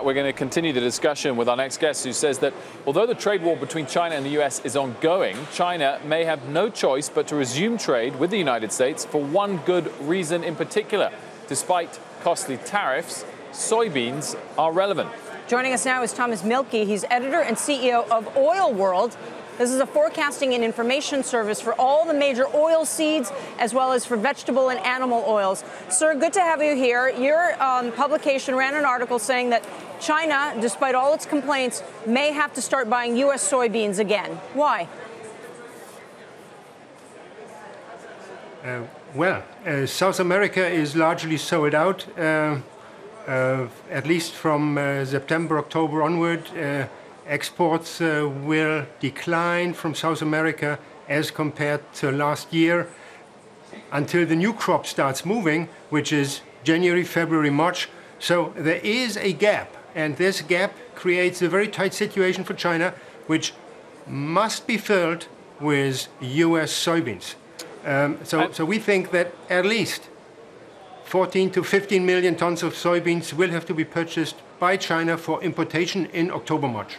we're going to continue the discussion with our next guest, who says that although the trade war between China and the US is ongoing, China may have no choice but to resume trade with the United States for one good reason in particular. Despite costly tariffs, soybeans are relevant. Joining us now is Thomas Mielke. He's editor and CEO of Oil World. This is a forecasting and information service for all the major oil seeds, as well as for vegetable and animal oils. Sir, good to have you here. Your publication ran an article saying that China, despite all its complaints, may have to start buying U.S. soybeans again. Why? South America is largely sold out, at least from September, October onward. Exports will decline from South America as compared to last year until the new crop starts moving, which is January, February, March. So there is a gap, and this gap creates a very tight situation for China, which must be filled with U.S. soybeans. So we think that at least 14 to 15 million tons of soybeans will have to be purchased by China for importation in October, March.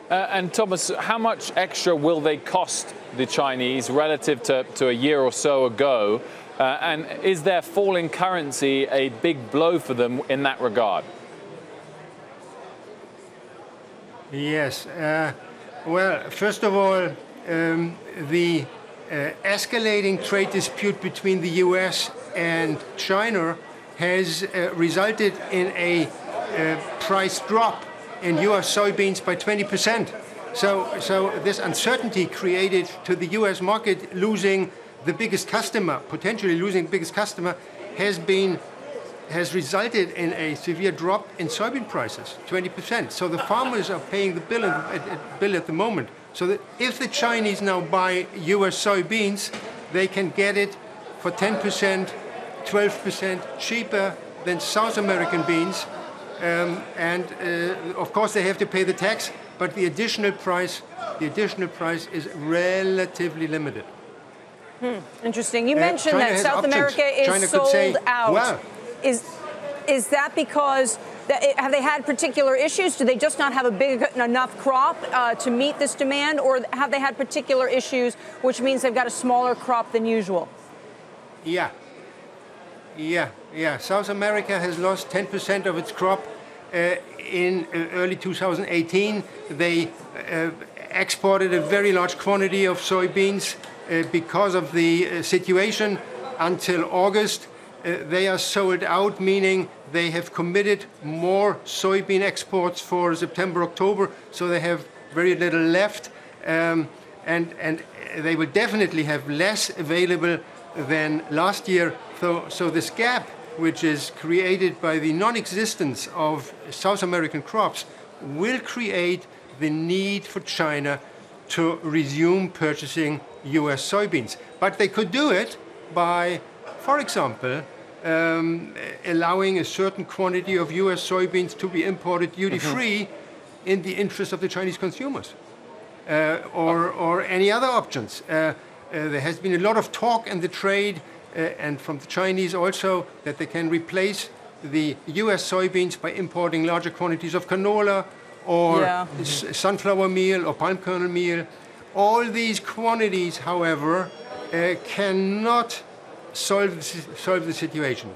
And Thomas, how much extra will they cost the Chinese relative to a year or so ago? And is their falling currency a big blow for them in that regard? Yes. Well, first of all, the escalating trade dispute between the US and China has resulted in a price drop in U.S. soybeans by 20%. So this uncertainty created to the U.S. market losing the biggest customer, potentially losing the biggest customer, has resulted in a severe drop in soybean prices, 20%. So the farmers are paying the bill at the moment. So that if the Chinese now buy U.S. soybeans, they can get it for 10%, 12% cheaper than South American beans. Of course, they have to pay the tax, but the additional price is relatively limited. Interesting. You mentioned that South America is sold out. Well, is that because have they had particular issues? Do they just not have a big enough crop to meet this demand, or have they had particular issues, which means they've got a smaller crop than usual? Yeah. South America has lost 10% of its crop in early 2018. They exported a very large quantity of soybeans because of the situation until August. They are sold out, meaning they have committed more soybean exports for September, October, so they have very little left. And they will definitely have less available than last year. So this gap, which is created by the non-existence of South American crops, will create the need for China to resume purchasing U.S. soybeans. But they could do it by, for example, allowing a certain quantity of U.S. soybeans to be imported duty-free in the interest of the Chinese consumers, or any other options. There has been a lot of talk in the trade and from the Chinese also that they can replace the U.S. soybeans by importing larger quantities of canola or sunflower meal or palm kernel meal. All these quantities, however, cannot solve the situation.